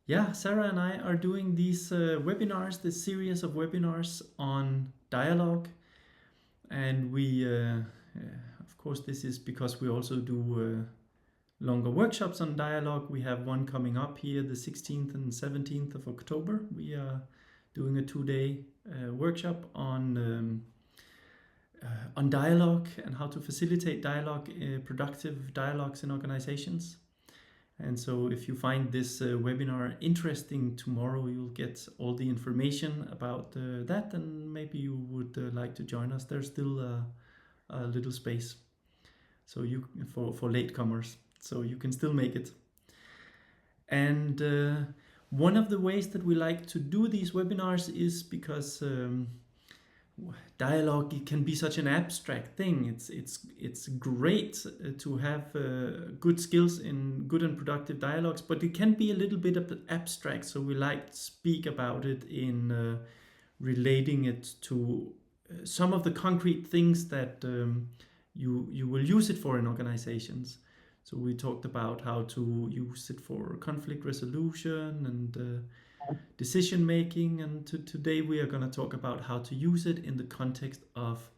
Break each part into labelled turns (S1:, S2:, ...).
S1: Yeah, Sarah and I are doing these webinars, this series of webinars on dialogue. And of course, this is because we also do longer workshops on dialogue. We have one coming up here the 16th and 17th of October. We are doing a 2-day workshop on dialogue and how to facilitate dialogue, productive dialogues in organizations. And so if you find this webinar interesting, tomorrow you'll get all the information about that, and maybe you would like to join us. There's still a little space so for latecomers, so you can still make it. And one of the ways that we like to do these webinars is because dialogue, it can be such an abstract thing. It's great to have good skills in good and productive dialogues, but it can be a little bit abstract. So we like to speak about it in relating it to some of the concrete things that you will use it for in organizations. So we talked about how to use it for conflict resolution and decision making, and today we are going to talk about how to use it in the context of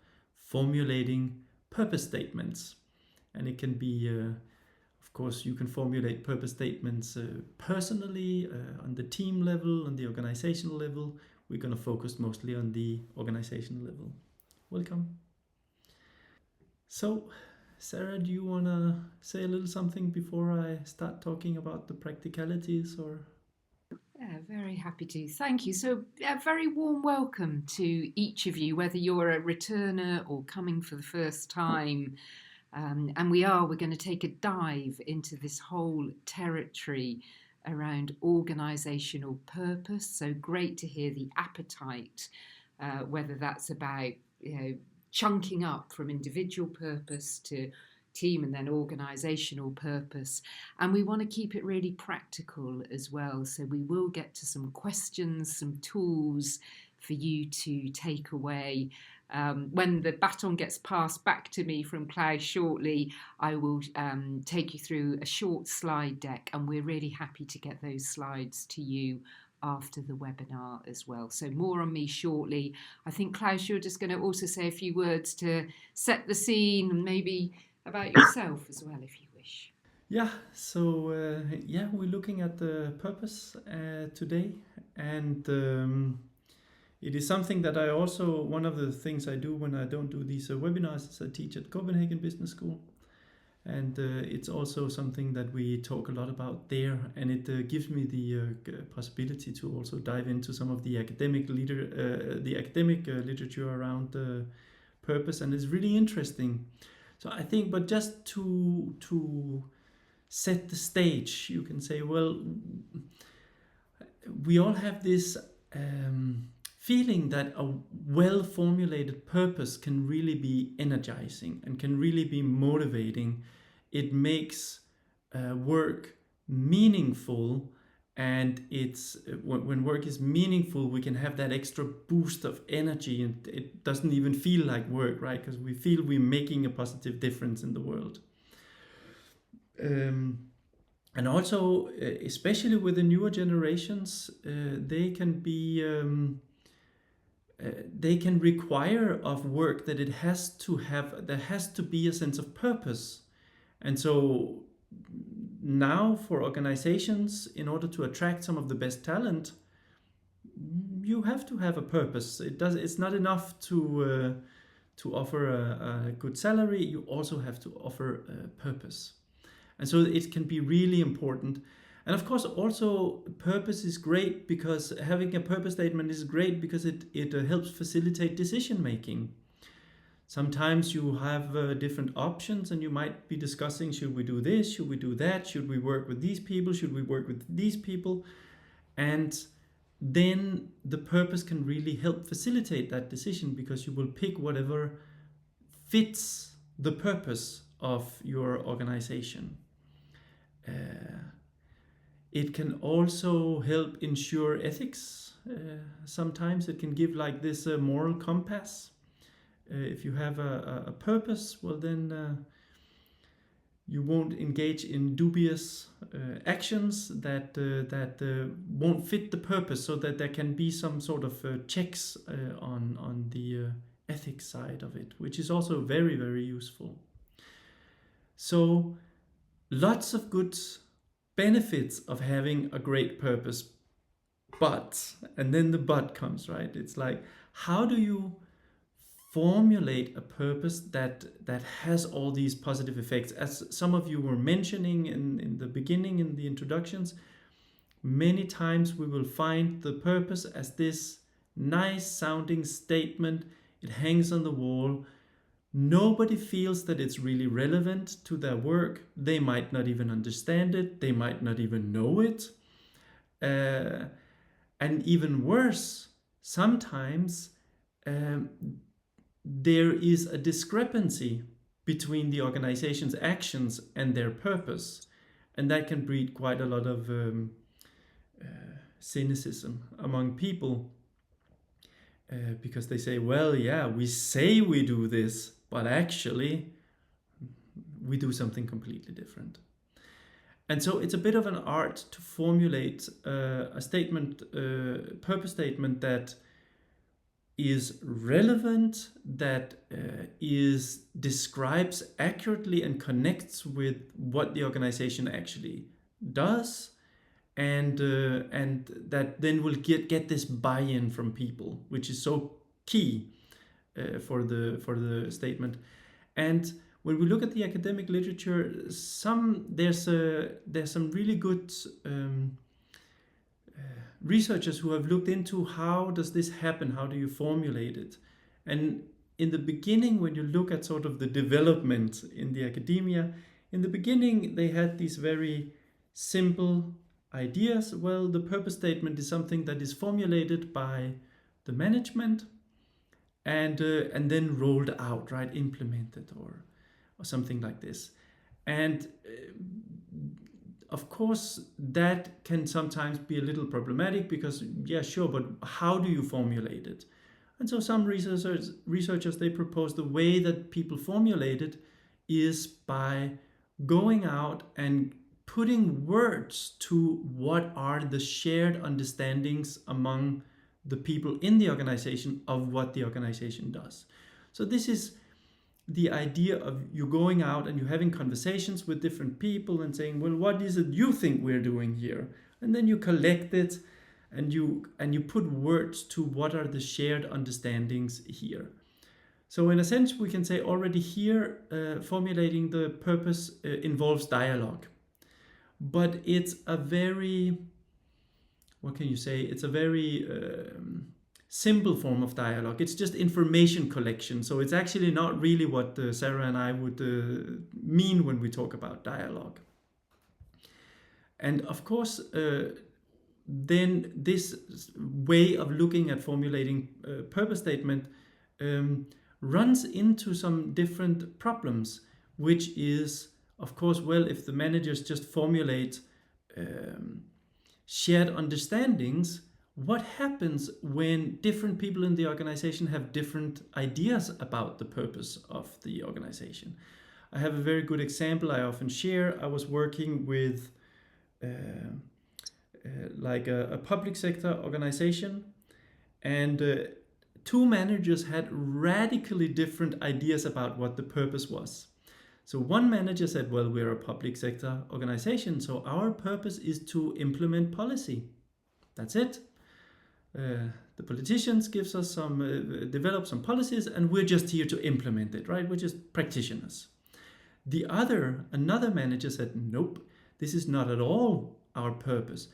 S1: formulating purpose statements. And it can be, of course, you can formulate purpose statements personally, on the team level, on the organizational level. We're going to focus mostly on the organizational level. Welcome. So, Sarah, do you want to say a little something before I start talking about the practicalities, or?
S2: Yeah, very happy to. Thank you. So, a very warm welcome to each of you, whether you're a returner or coming for the first time. We're going to take a dive into this whole territory around organisational purpose. So great to hear the appetite, whether that's about chunking up from individual purpose to team and then organisational purpose. And we want to keep it really practical as well. So we will get to some questions, some tools for you to take away. When the baton gets passed back to me from Claus shortly, I will take you through a short slide deck, and we're really happy to get those slides to you after the webinar as well. So more on me shortly. I think, Claus, you're just going to also say a few words to set the scene and maybe about yourself as well, if you wish.
S1: Yeah, so we're looking at the purpose today, and it is something that I also, one of the things I do when I don't do these webinars is I teach at Copenhagen Business School, and it's also something that we talk a lot about there, and it gives me the possibility to also dive into some of the academic literature around purpose, and it's really interesting. So I think, but just to set the stage, you can say, well, we all have this feeling that a well-formulated purpose can really be energizing and can really be motivating. It makes work meaningful, and it's when work is meaningful, we can have that extra boost of energy, and it doesn't even feel like work, right? Because we feel we're making a positive difference in the world. And also, especially with the newer generations, they can require of work that it has to have, there has to be a sense of purpose. And so now for organizations, in order to attract some of the best talent, you have to have a purpose. It's not enough to offer a good salary. You also have to offer a purpose. And so it can be really important. And of course, also purpose is great, because having a purpose statement is great because it helps facilitate decision making. Sometimes you have different options, and you might be discussing, should we do this, should we do that, should we work with these people, should we work with these people? And then the purpose can really help facilitate that decision, because you will pick whatever fits the purpose of your organization. It can also help ensure ethics. Sometimes it can give like this moral compass. If you have a purpose, well then You won't engage in dubious actions that won't fit the purpose, so that there can be some sort of checks on the ethics side of it, which is also very, very useful. So lots of good benefits of having a great purpose, but, and then the but comes, right? It's like, how do you formulate a purpose that has all these positive effects? As some of you were mentioning in the beginning, in the introductions, many times we will find the purpose as this nice sounding statement. It hangs on the wall. Nobody feels that it's really relevant to their work. They might not even understand it. They might not even know it. And even worse, sometimes there is a discrepancy between the organization's actions and their purpose. And that can breed quite a lot of cynicism among people, because they say, well, yeah, we say we do this, but actually we do something completely different. And so it's a bit of an art to formulate a statement, purpose statement that is relevant, that describes accurately and connects with what the organization actually does, and that then will get this buy-in from people, which is so key for the statement. And when we look at the academic literature, there's some really good researchers who have looked into how does this happen, how do you formulate it. And in the beginning, when you look at sort of the development in the academia, in the beginning they had these very simple ideas. Well, the purpose statement is something that is formulated by the management and then rolled out, right, implemented or something like this. And of course, that can sometimes be a little problematic because, yeah, sure, but how do you formulate it? And so some researchers, they propose the way that people formulate it is by going out and putting words to what are the shared understandings among the people in the organization of what the organization does. So this is the idea of you going out and you having conversations with different people and saying, well, what is it you think we're doing here? And then you collect it and you put words to what are the shared understandings here. So in a sense, we can say already here, formulating the purpose involves dialogue. But it's a very, what can you say? It's a very simple form of dialogue. It's just information collection. So it's actually not really what Sarah and I would mean when we talk about dialogue. And of course, then this way of looking at formulating a purpose statement runs into some different problems, which is, of course, well, if the managers just formulate shared understandings, what happens when different people in the organization have different ideas about the purpose of the organization? I have a very good example I often share. I was working with like a public sector organization, and two managers had radically different ideas about what the purpose was. So one manager said, well, we're a public sector organization, so our purpose is to implement policy. That's it. The politicians gives us develop some policies, and we're just here to implement it, right? We're just practitioners. Another manager said, nope, this is not at all our purpose.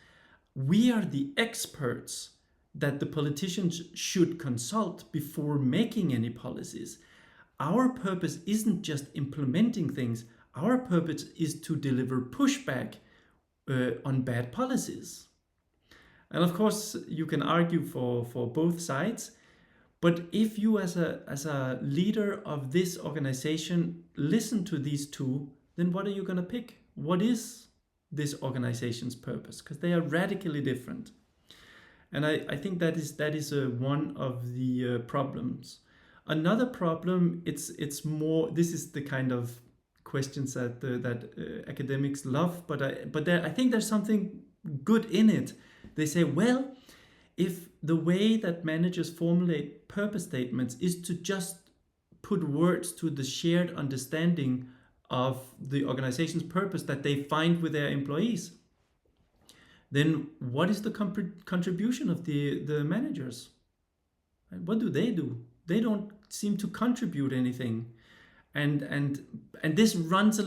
S1: We are the experts that the politicians should consult before making any policies. Our purpose isn't just implementing things. Our purpose is to deliver pushback on bad policies. And of course, you can argue for both sides. But if you as a leader of this organization listen to these two, then what are you going to pick? What is this organization's purpose? Because they are radically different. And I think that is one of the problems. Another problem, it's more, this is the kind of questions that academics love, but I think there's something good in it. They say, well, if the way that managers formulate purpose statements is to just put words to the shared understanding of the organization's purpose that they find with their employees, then what is the contribution of the managers? What do? They don't seem to contribute anything. And this runs a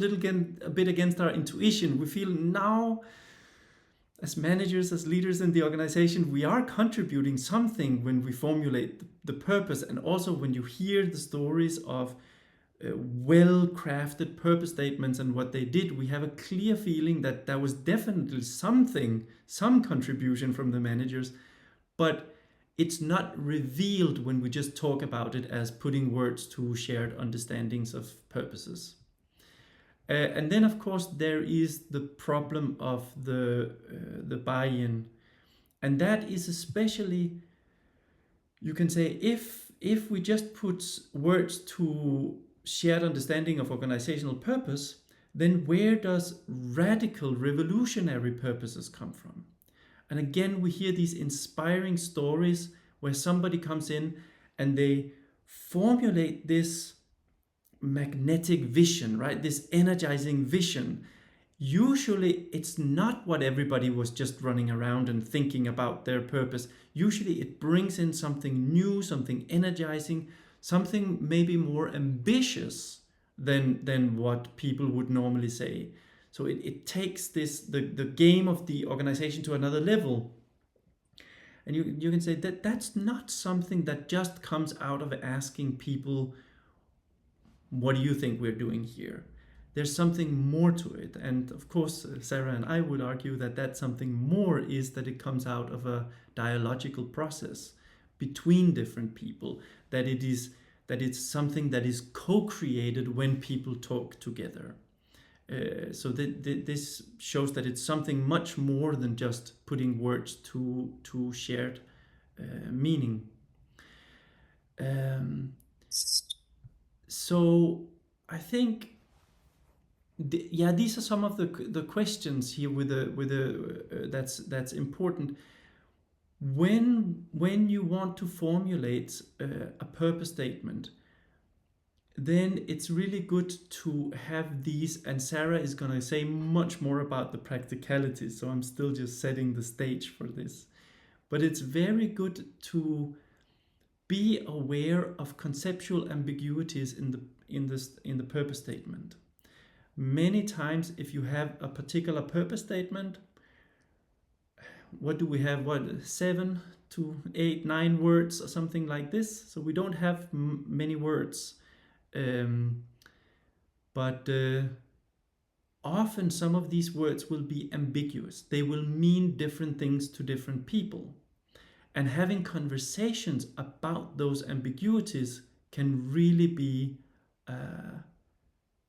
S1: bit against our intuition. We feel now, as managers, as leaders in the organization, we are contributing something when we formulate the purpose, and also when you hear the stories of well-crafted purpose statements and what they did, we have a clear feeling that there was definitely some contribution from the managers, but it's not revealed when we just talk about it as putting words to shared understandings of purposes. And then, of course, there is the problem of the buy-in, and that is especially, you can say, if we just put words to shared understanding of organizational purpose, then where does radical revolutionary purposes come from? And again, we hear these inspiring stories where somebody comes in and they formulate this magnetic vision, right? This energizing vision. Usually it's not what everybody was just running around and thinking about their purpose. Usually it brings in something new, something energizing, something maybe more ambitious than what people would normally say. So it takes the game of the organization to another level. And you can say that that's not something that just comes out of asking people, what do you think we're doing here? There's something more to it. And of course, Sarah and I would argue that that something more is that it comes out of a dialogical process between different people, that it's something that is co-created when people talk together. So this shows that it's something much more than just putting words to shared meaning. So I think, these are some of the questions here with that's important. When you want to formulate a purpose statement, then it's really good to have these, and Sarah is going to say much more about the practicalities, so I'm still just setting the stage for this. But it's very good to be aware of conceptual ambiguities in the purpose statement. Many times, if you have a particular purpose statement, what do we have? 7 to 8, 9 words or something like this. So we don't have many words. But often some of these words will be ambiguous. They will mean different things to different people. And having conversations about those ambiguities can really be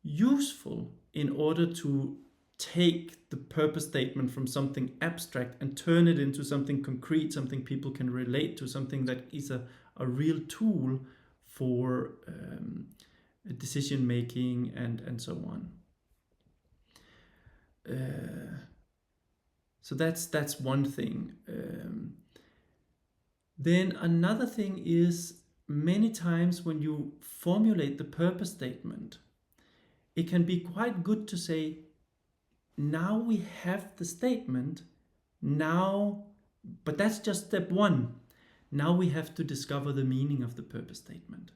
S1: useful in order to take the purpose statement from something abstract and turn it into something concrete, something people can relate to, something that is a real tool for decision making and so on. So that's one thing. Then another thing is, many times when you formulate the purpose statement, it can be quite good to say, now we have the statement, but that's just step one. Now we have to discover the meaning of the purpose statement.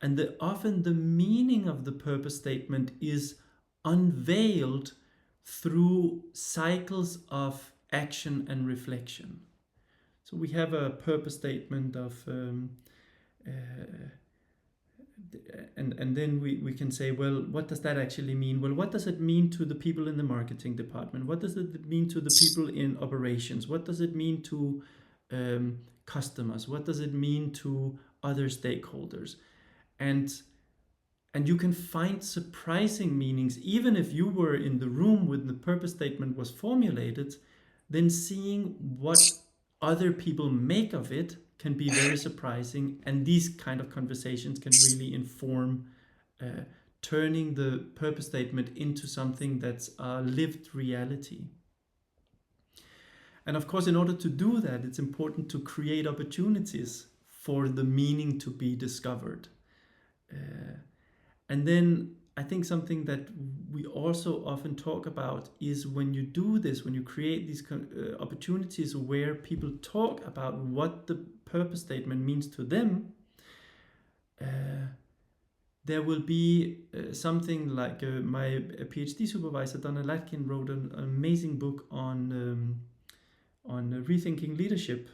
S1: And often the meaning of the purpose statement is unveiled through cycles of action and reflection. So we have a purpose statement of, and then we can say, well, what does that actually mean? Well, what does it mean to the people in the marketing department? What does it mean to the people in operations? What does it mean to customers? What does it mean to other stakeholders? And you can find surprising meanings, even if you were in the room when the purpose statement was formulated. Then seeing what other people make of it can be very surprising, and these kind of conversations can really inform turning the purpose statement into something that's a lived reality. And of course, in order to do that, it's important to create opportunities for the meaning to be discovered. And then I think something that we also often talk about is when you do this, when you create these opportunities where people talk about what the purpose statement means to them, there will be something like my PhD supervisor, Donna Latkin, wrote an amazing book on rethinking leadership.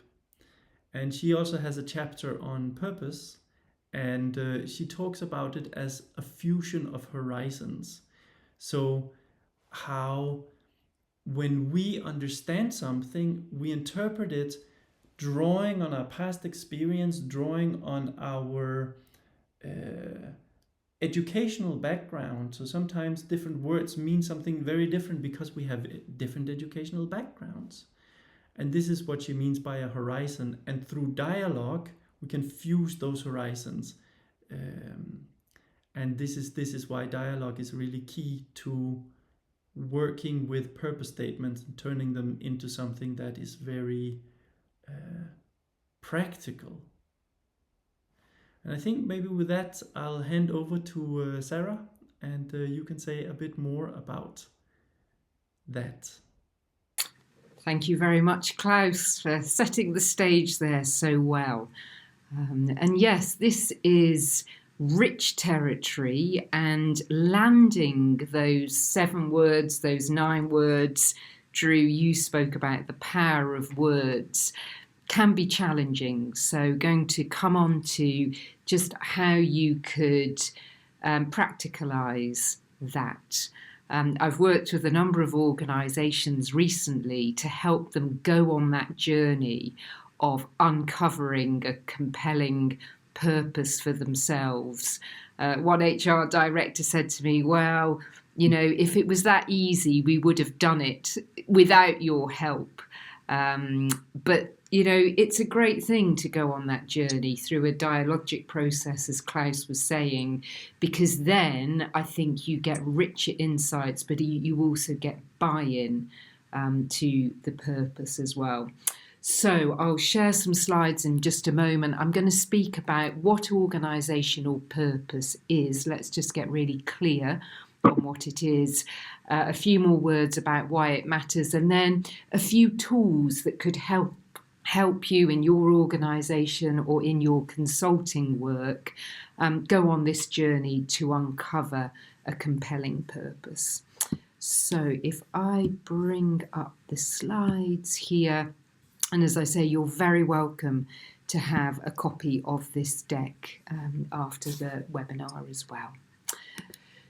S1: And she also has a chapter on purpose. And she talks about it as a fusion of horizons. So how when we understand something, we interpret it drawing on our past experience, drawing on our educational background. So sometimes different words mean something very different because we have different educational backgrounds. And this is what she means by a horizon. And through dialogue, we can fuse those horizons. And this is why dialogue is really key to working with purpose statements and turning them into something that is very practical. And I think maybe with that, I'll hand over to Sarah, and you can say a bit more about that.
S2: Thank you very much, Claus, for setting the stage there so well. And yes, this is rich territory, and landing those 7 words, those 9 words. Drew, you spoke about the power of words, can be challenging. So going to come on to just how you could practicalize that. I've worked with a number of organisations recently to help them go on that journey of uncovering a compelling purpose for themselves. One HR director said to me, well, you know, if it was that easy, we would have done it without your help. But, you know, it's a great thing to go on that journey through a dialogic process, as Claus was saying, because then I think you get richer insights, but you also get buy-in to the purpose as well. So I'll share some slides in just a moment. I'm going to speak about what organisational purpose is. Let's just get really clear on what it is. A few more words about why it matters, and then a few tools that could help you in your organisation or in your consulting work go on this journey to uncover a compelling purpose. So if I bring up the slides here, and as I say, you're very welcome to have a copy of this deck after the webinar as well.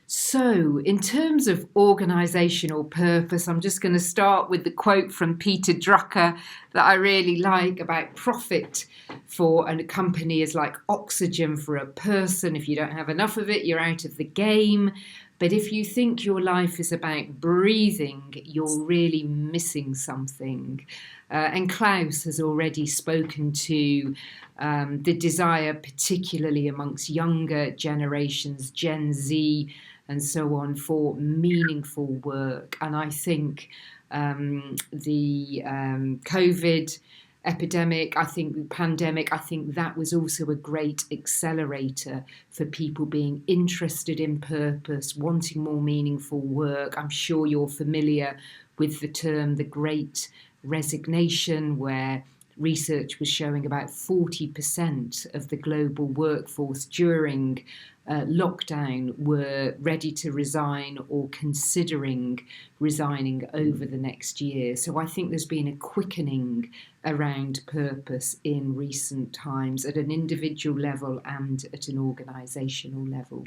S2: So in terms of organisational purpose, I'm just going to start with the quote from Peter Drucker that I really like about profit for a company is like oxygen for a person. If you don't have enough of it, you're out of the game. But if you think your life is about breathing, you're really missing something. And Claus has already spoken to the desire, particularly amongst younger generations, Gen Z and so on, for meaningful work. And I think the COVID epidemic, I think pandemic, I think that was also a great accelerator for people being interested in purpose, wanting more meaningful work. I'm sure you're familiar with the term the Great Resignation, where research was showing about 40% of the global workforce during lockdown were ready to resign or considering resigning over the next year. So I think there's been a quickening around purpose in recent times at an individual level and at an organisational level.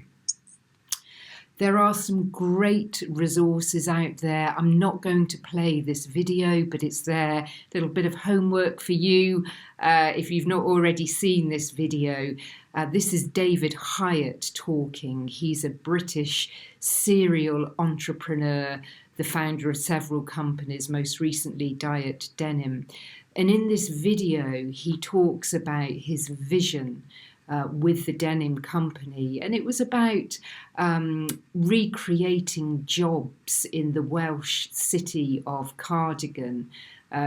S2: There are some great resources out there. I'm not going to play this video, but it's there. A little bit of homework for you if you've not already seen this video. This is David Hyatt talking. He's a British serial entrepreneur, the founder of several companies, most recently Diet Denim. And in this video, he talks about his vision with the denim company, and it was about recreating jobs in the Welsh city of Cardigan.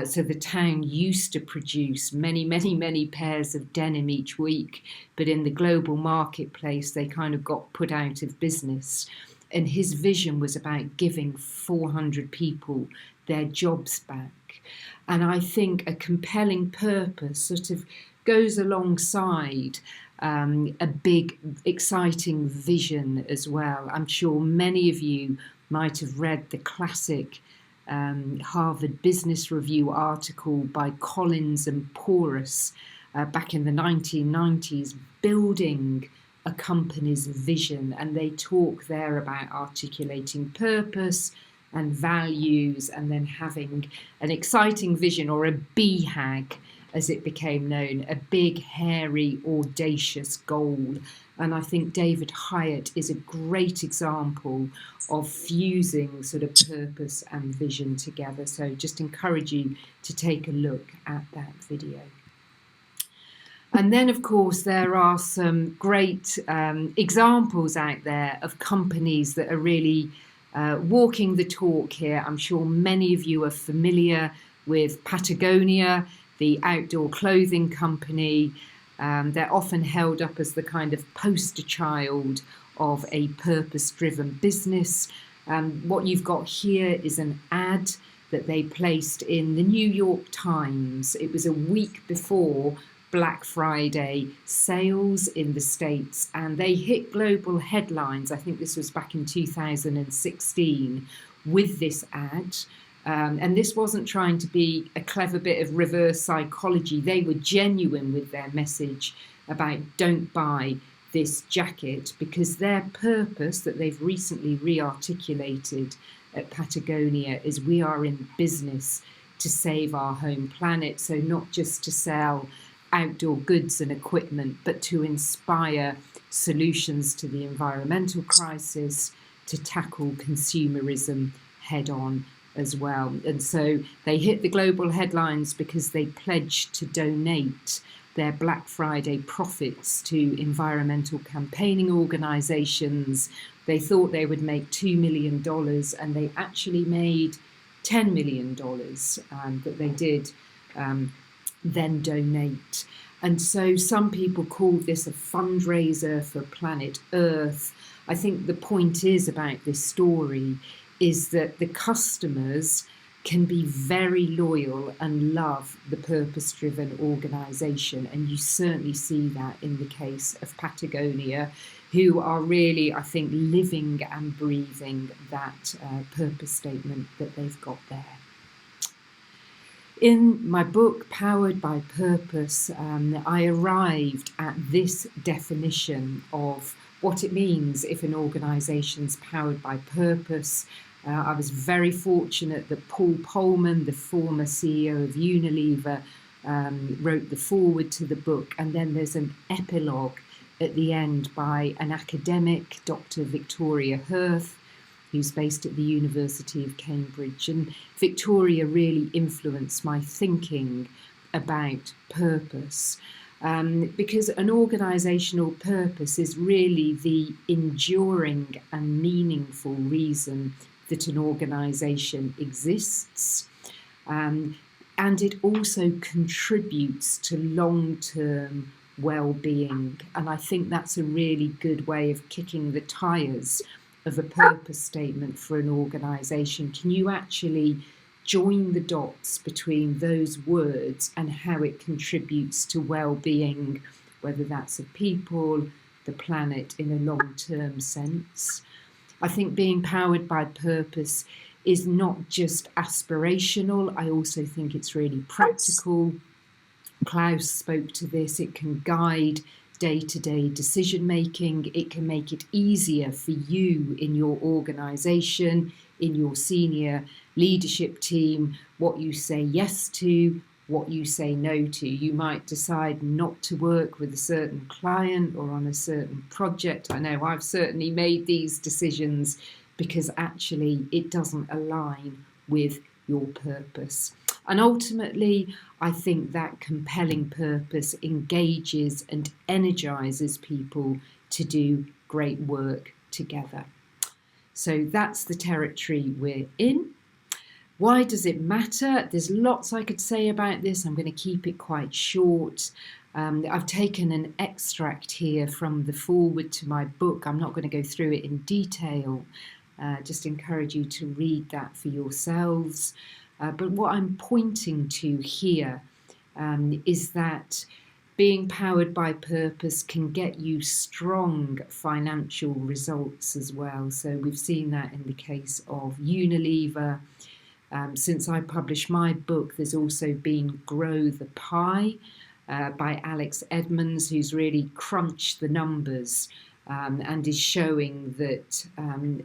S2: So the town used to produce many pairs of denim each week, but in the global marketplace they kind of got put out of business. And his vision was about giving 400 people their jobs back. And I think a compelling purpose sort of goes alongside a big, exciting vision as well. I'm sure many of you might have read the classic Harvard Business Review article by Collins and Porras back in the 1990s, building a company's vision, and they talk there about articulating purpose and values and then having an exciting vision, or a BHAG as it became known, a big, hairy, audacious goal. And I think David Hyatt is a great example of fusing sort of purpose and vision together. So just encourage you to take a look at that video. And then, of course, there are some great examples out there of companies that are really walking the talk here. I'm sure many of you are familiar with Patagonia, the outdoor clothing company. They're often held up as the kind of poster child of a purpose-driven business. What you've got here is an ad that they placed in the New York Times. It was a week before Black Friday sales in the States, and they hit global headlines. I think this was back in 2016 with this ad. And this wasn't trying to be a clever bit of reverse psychology. They were genuine with their message about don't buy this jacket, because their purpose that they've recently re-articulated at Patagonia is we are in business to save our home planet. So not just to sell outdoor goods and equipment, but to inspire solutions to the environmental crisis, to tackle consumerism head on as well. And so they hit the global headlines because they pledged to donate their Black Friday profits to environmental campaigning organizations. They thought they would make $2 million, and they actually made $10 million that they did then donate. And so some people call this a fundraiser for planet Earth. I think the point is about this story is that the customers can be very loyal and love the purpose-driven organisation. And you certainly see that in the case of Patagonia, who are really, I think, living and breathing that purpose statement that they've got there. In my book, Powered by Purpose, I arrived at this definition of what it means if an organisation's powered by purpose. I was very fortunate that Paul Polman, the former CEO of Unilever, wrote the foreword to the book, and then there's an epilogue at the end by an academic, Dr. Victoria Hirth, who's based at the University of Cambridge. And Victoria really influenced my thinking about purpose, because an organisational purpose is really the enduring and meaningful reason that an organisation exists. And it also contributes to long-term well-being. And I think that's a really good way of kicking the tyres of a purpose statement for an organisation. Can you actually join the dots between those words and how it contributes to well-being, whether that's of people, the planet in a long-term sense? I think being powered by purpose is not just aspirational. I also think it's really practical. Claus spoke to this. It can guide day-to-day decision making. It can make it easier for you in your organisation, in your senior leadership team, what you say yes to, what you say no to. You might decide not to work with a certain client or on a certain project. I know I've certainly made these decisions because actually it doesn't align with your purpose. And ultimately, I think that compelling purpose engages and energizes people to do great work together. So that's the territory we're in. Why does it matter? There's lots I could say about this. I'm going to keep it quite short. I've taken an extract here from the foreword to my book. I'm not going to go through it in detail. Just encourage you to read that for yourselves. But what I'm pointing to here is that being powered by purpose can get you strong financial results as well. So we've seen that in the case of Unilever. Since I published my book, there's also been Grow the Pie by Alex Edmonds, who's really crunched the numbers and is showing that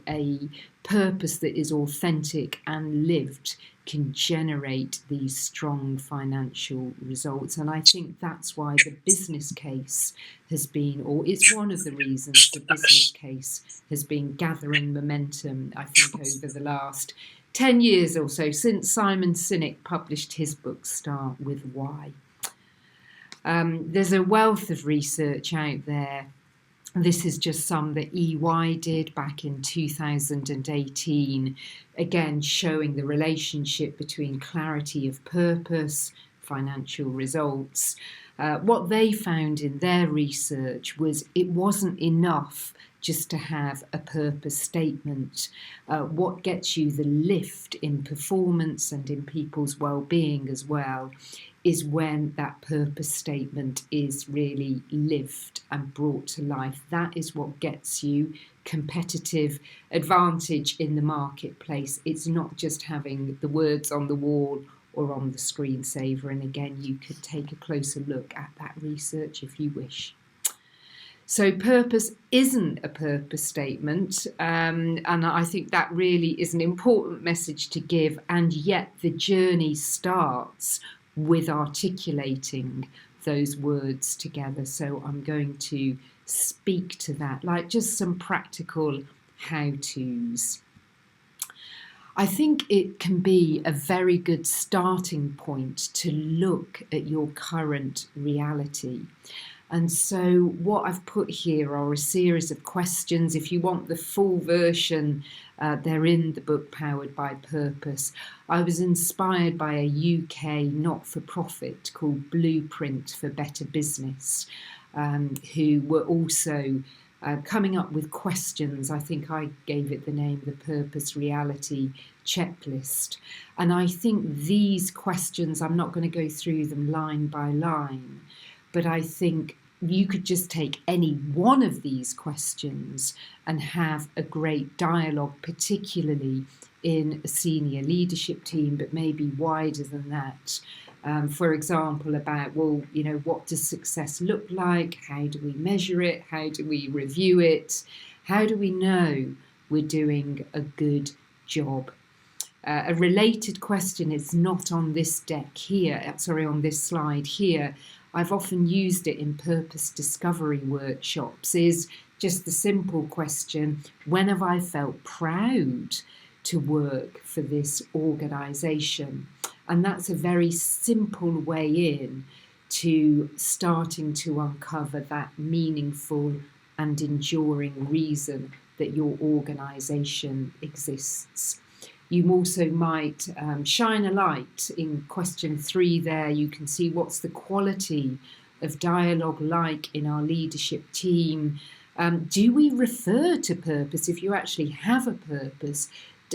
S2: a purpose that is authentic and lived can generate these strong financial results. And I think that's why the business case has been, or it's one of the reasons the business case has been gathering momentum, I think, over the last 10 years or so, since Simon Sinek published his book, Start With Why. There's a wealth of research out there. This is just some that EY did back in 2018, again showing the relationship between clarity of purpose, financial results. What they found in their research was it wasn't enough just to have a purpose statement. What gets you the lift in performance and in people's well-being as well is when that purpose statement is really lived and brought to life. That is what gets you competitive advantage in the marketplace. It's not just having the words on the wall or on the screensaver. And again, you could take a closer look at that research if you wish. So purpose isn't a purpose statement, and I think that really is an important message to give, and yet the journey starts with articulating those words together. So I'm going to speak to that, like just some practical how-tos. I think it can be a very good starting point to look at your current reality. And so what I've put here are a series of questions. If you want the full version, they're in the book Powered by Purpose. I was inspired by a UK not-for-profit called Blueprint for Better Business, who were also coming up with questions. I think I gave it the name, the Purpose Reality Checklist. And I think these questions, I'm not going to go through them line by line, but I think you could just take any one of these questions and have a great dialogue, particularly in a senior leadership team, but maybe wider than that. For example, about, well, you know, what does success look like? How do we measure it? How do we review it? How do we know we're doing a good job? A related question is not on this deck here, on this slide here. I've often used it in purpose discovery workshops, is just the simple question, when have I felt proud to work for this organisation? And that's a very simple way in to starting to uncover that meaningful and enduring reason that your organisation exists. You also might shine a light in question 3 there. You can see what's the quality of dialogue like in our leadership team. Do we refer to purpose if you actually have a purpose?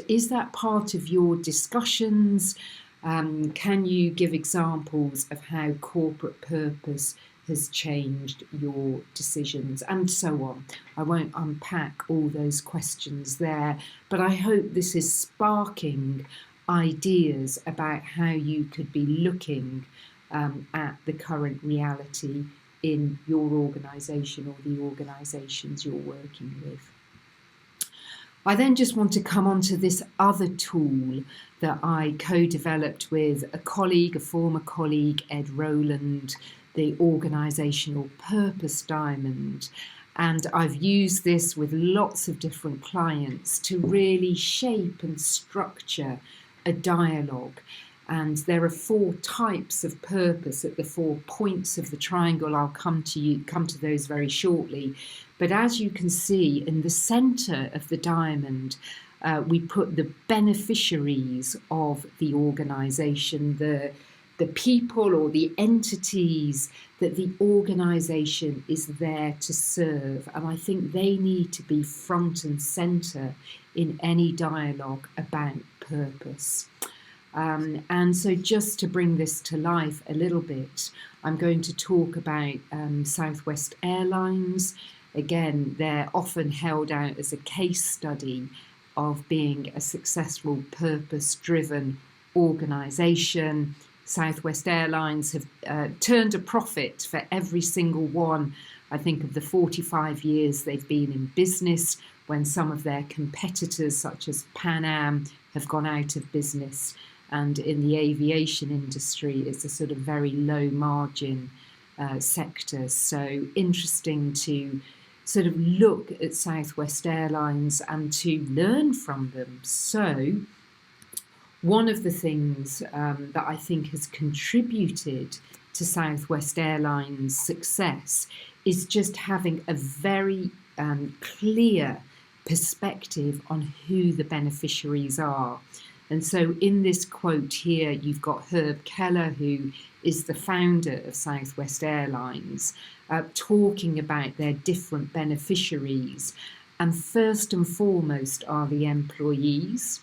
S2: Is that part of your discussions? Can you give examples of how corporate purpose has changed your decisions, and so on? I won't unpack all those questions there, but I hope this is sparking ideas about how you could be looking at the current reality in your organisation or the organisations you're working with. I then just want to come on to this other tool that I co-developed with a colleague, a former colleague, Ed Rowland, the Organisational Purpose Diamond. And I've used this with lots of different clients to really shape and structure a dialogue. And there are 4 types of purpose at the 4 points of the triangle. I'll come to those very shortly. But as you can see, in the center of the diamond, we put the beneficiaries of the organization, the people or the entities that the organization is there to serve. And I think they need to be front and center in any dialogue about purpose. And so just to bring this to life a little bit, I'm going to talk about Southwest Airlines. Again, they're often held out as a case study of being a successful purpose-driven organisation. Southwest Airlines have turned a profit for every single one, I think, of the 45 years they've been in business, when some of their competitors, such as Pan Am, have gone out of business. And in the aviation industry, it's a sort of very low margin sector. So interesting to sort of look at Southwest Airlines and to learn from them. So one of the things that I think has contributed to Southwest Airlines' success is just having a very clear perspective on who the beneficiaries are. And so in this quote here, you've got Herb Keller, who is the founder of Southwest Airlines, talking about their different beneficiaries. And first and foremost are the employees.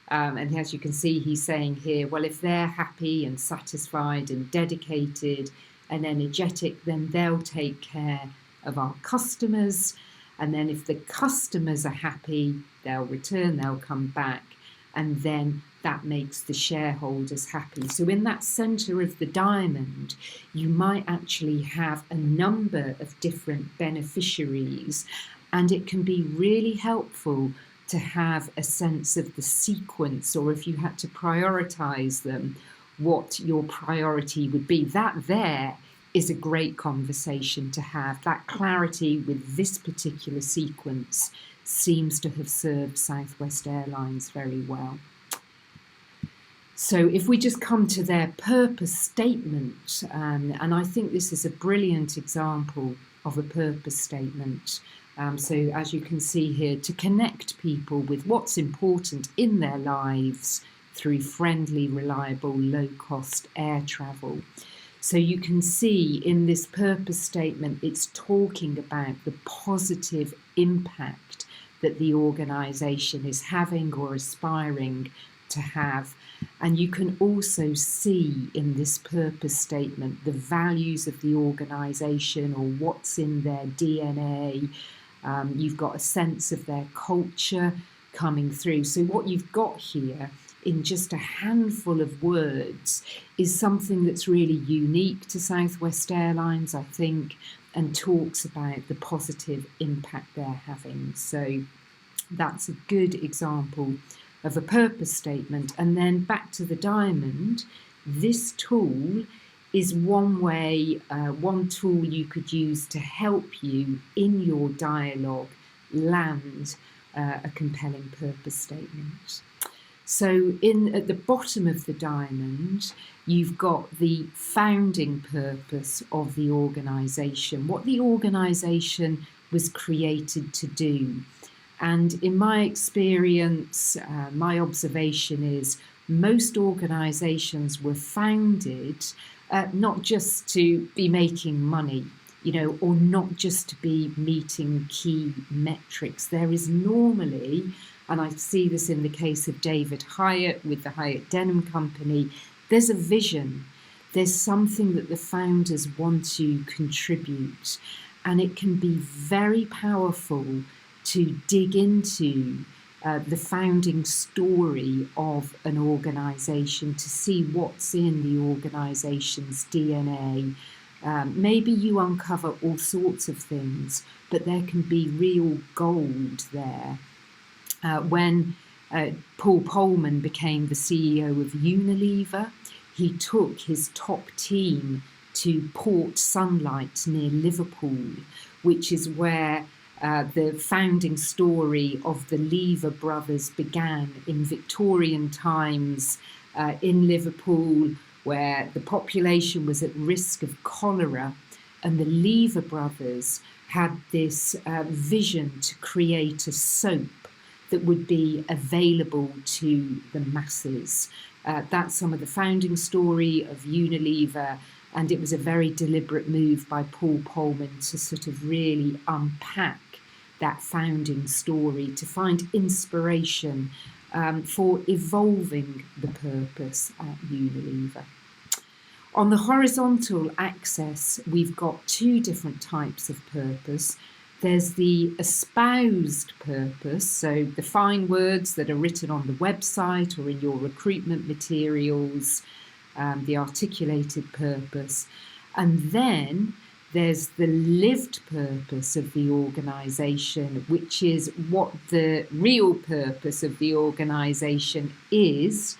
S2: And as you can see, he's saying here, well, if they're happy and satisfied and dedicated and energetic, then they'll take care of our customers. And then if the customers are happy, they'll return, they'll come back. And then that makes the shareholders happy. So in that center of the diamond, you might actually have a number of different beneficiaries, and it can be really helpful to have a sense of the sequence, or if you had to prioritize them, what your priority would be. That there is a great conversation to have. That clarity with this particular sequence seems to have served Southwest Airlines very well. So if we just come to their purpose statement, and I think this is a brilliant example of a purpose statement. So as you can see here, to connect people with what's important in their lives through friendly, reliable, low-cost air travel. So you can see in this purpose statement, it's talking about the positive impact that the organisation is having or aspiring to have. And you can also see in this purpose statement the values of the organisation or what's in their DNA. You've got a sense of their culture coming through. So what you've got here in just a handful of words is something that's really unique to Southwest Airlines, I think, and talks about the positive impact they're having. So that's a good example of a purpose statement. And then back to the diamond, this tool is one way, one tool you could use to help you in your dialogue land a compelling purpose statement. So at the bottom of the diamond, you've got the founding purpose of the organisation, what the organisation was created to do. And in my experience, my observation is most organisations were founded not just to be making money, or not just to be meeting key metrics. There is normally, and I see this in the case of David Hyatt with the Hyatt Denim Company, there's a vision. There's something that the founders want to contribute. And it can be very powerful to dig into the founding story of an organisation, to see what's in the organisation's DNA. Maybe you uncover all sorts of things, but there can be real gold there. When Paul Polman became the CEO of Unilever, he took his top team to Port Sunlight near Liverpool, which is where the founding story of the Lever brothers began in Victorian times. in Liverpool, where the population was at risk of cholera, and the Lever brothers had this vision to create a soap that would be available to the masses. That's some of the founding story of Unilever, and it was a very deliberate move by Paul Polman to sort of really unpack that founding story, to find inspiration for evolving the purpose at Unilever. On the horizontal axis, we've got two different types of purpose. There's the espoused purpose, so the fine words that are written on the website or in your recruitment materials, the articulated purpose. And then there's the lived purpose of the organisation, which is what the real purpose of the organisation is,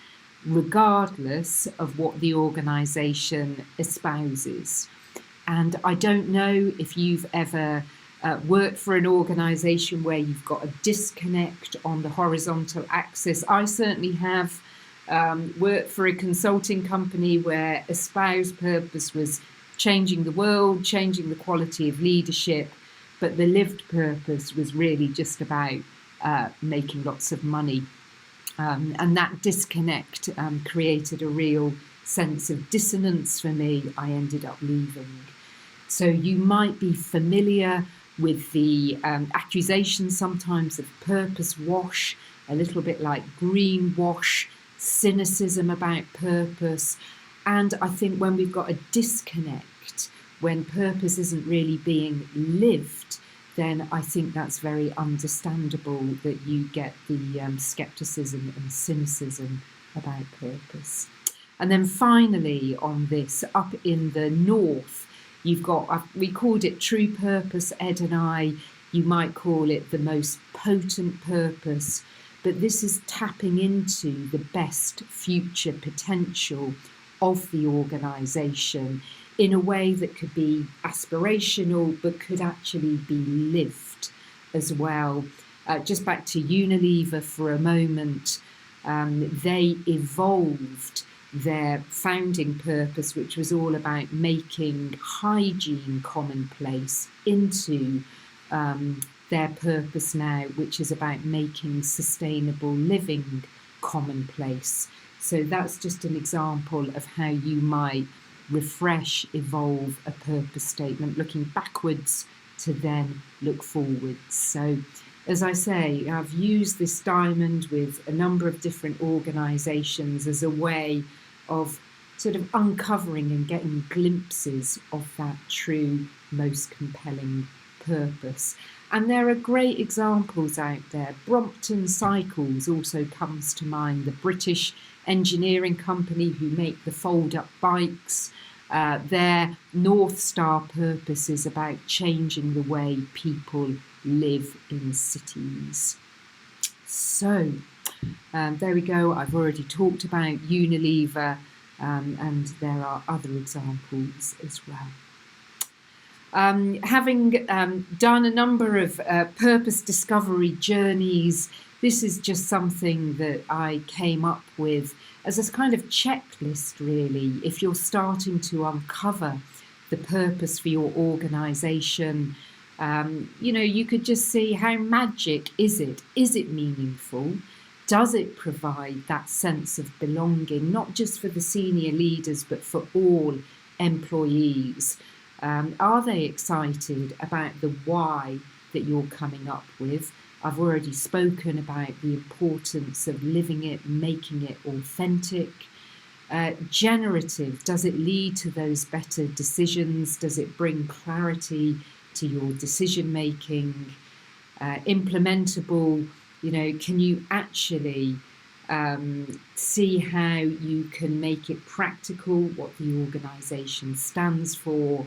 S2: regardless of what the organisation espouses. And I don't know if you've ever worked for an organisation where you've got a disconnect on the horizontal axis. I certainly have worked for a consulting company where espoused purpose was changing the world, changing the quality of leadership, but the lived purpose was really just about making lots of money. And that disconnect created a real sense of dissonance for me. I ended up leaving. So you might be familiar with the accusation sometimes of purpose wash, a little bit like greenwash, cynicism about purpose. And I think when we've got a disconnect, when purpose isn't really being lived, then I think that's very understandable that you get the skepticism and cynicism about purpose. And then finally on this, up in the north, you've got, we called it true purpose, Ed and I. You might call it the most potent purpose, but this is tapping into the best future potential of the organisation in a way that could be aspirational but could actually be lived as well. Just back to Unilever for a moment, they evolved their founding purpose, which was all about making hygiene commonplace, into their purpose now, which is about making sustainable living commonplace. So that's just an example of how you might refresh, evolve a purpose statement, looking backwards to then look forwards. So, as I say, I've used this diamond with a number of different organisations as a way of sort of uncovering and getting glimpses of that true, most compelling purpose. And there are great examples out there. Brompton Cycles also comes to mind, the British engineering company who make the fold-up bikes. Their North Star purpose is about changing the way people live in cities. So there we go. I've already talked about Unilever, and there are other examples as well. Having done a number of purpose discovery journeys, this is just something that I came up with as a kind of checklist, really. If you're starting to uncover the purpose for your organisation, you could just see how magic is it? Is it meaningful? Does it provide that sense of belonging, not just for the senior leaders, but for all employees? Are they excited about the why that you're coming up with? I've already spoken about the importance of living it, making it authentic. Generative, does it lead to those better decisions? Does it bring clarity to your decision making? Implementable, can you actually see how you can make it practical, what the organisation stands for?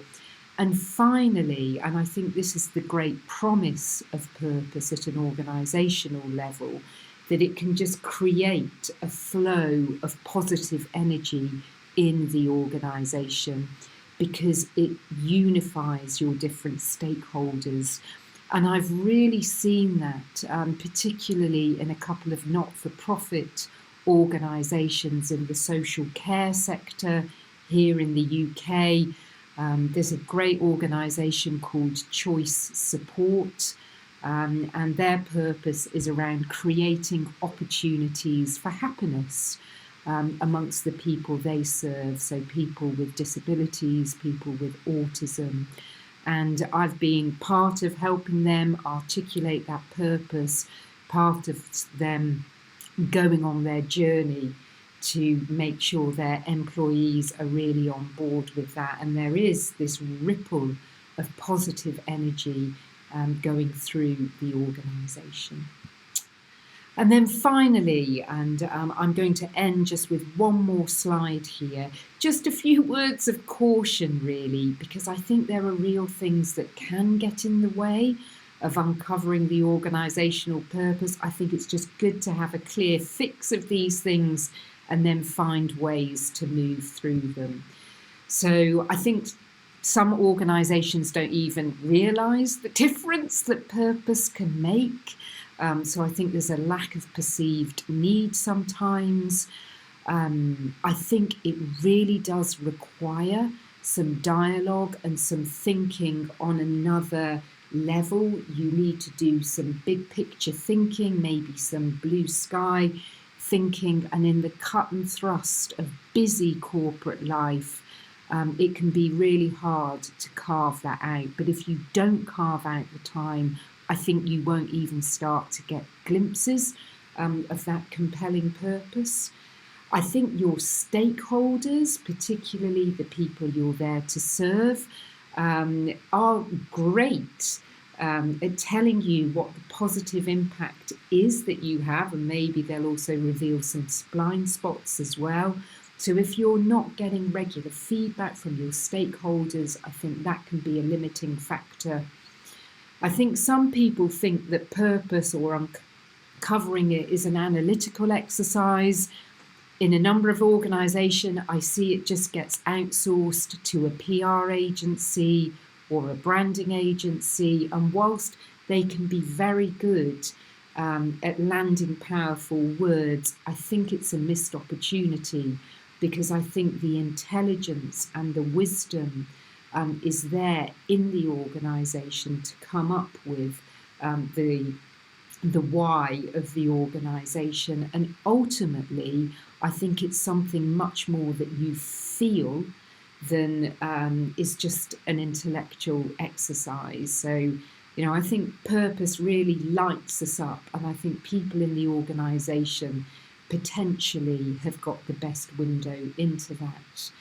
S2: And finally, and I think this is the great promise of purpose at an organisational level, that it can just create a flow of positive energy in the organisation because it unifies your different stakeholders. And I've really seen that, particularly in a couple of not-for-profit organisations in the social care sector here in the UK. There's a great organisation called Choice Support, and their purpose is around creating opportunities for happiness amongst the people they serve, so people with disabilities, people with autism. And I've been part of helping them articulate that purpose, part of them going on their journey to make sure their employees are really on board with that. And there is this ripple of positive energy going through the organisation. And then finally, and I'm going to end just with one more slide here, just a few words of caution really, because I think there are real things that can get in the way of uncovering the organisational purpose. I think it's just good to have a clear fix of these things and then find ways to move through them. So I think some organisations don't even realise the difference that purpose can make. So I think there's a lack of perceived need sometimes. I think it really does require some dialogue and some thinking on another level. You need to do some big picture thinking, maybe some blue sky thinking, and in the cut and thrust of busy corporate life, it can be really hard to carve that out. But if you don't carve out the time, I think you won't even start to get glimpses of that compelling purpose. I think your stakeholders, particularly the people you're there to serve, are great at telling you what the positive impact is that you have, and maybe they'll also reveal some blind spots as well. So if you're not getting regular feedback from your stakeholders, I think that can be a limiting factor. I think some people think that purpose or uncovering it is an analytical exercise. In a number of organisations, I see it just gets outsourced to a PR agency or a branding agency. And whilst they can be very good at landing powerful words, I think it's a missed opportunity, because I think the intelligence and the wisdom is there in the organisation to come up with the why of the organisation. And ultimately, I think it's something much more that you feel than is just an intellectual exercise. So, I think purpose really lights us up, and I think people in the organisation potentially have got the best window into that.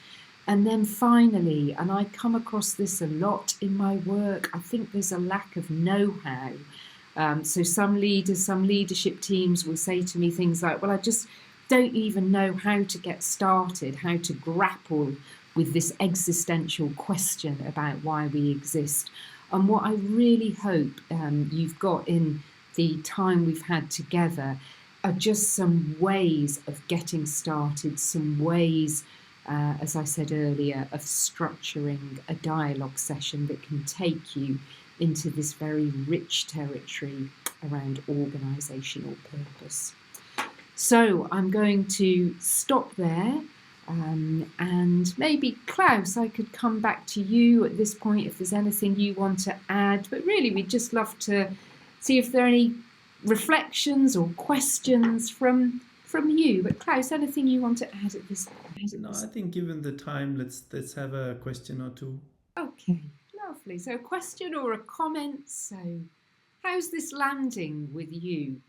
S2: And then finally, and I come across this a lot in my work, I think there's a lack of know-how. So some leaders, some leadership teams will say to me things like, well, I just don't even know how to get started, how to grapple with this existential question about why we exist. And what I really hope you've got in the time we've had together are just some ways of getting started, some ways, as I said earlier, of structuring a dialogue session that can take you into this very rich territory around organisational purpose. So I'm going to stop there, and maybe Claus, I could come back to you at this point if there's anything you want to add, but really we'd just love to see if there are any reflections or questions from you. But Claus, anything you want to add at this point?
S1: No, I think given the time, let's have a question or two.
S2: Okay, lovely. So a question or a comment. So how's this landing with you?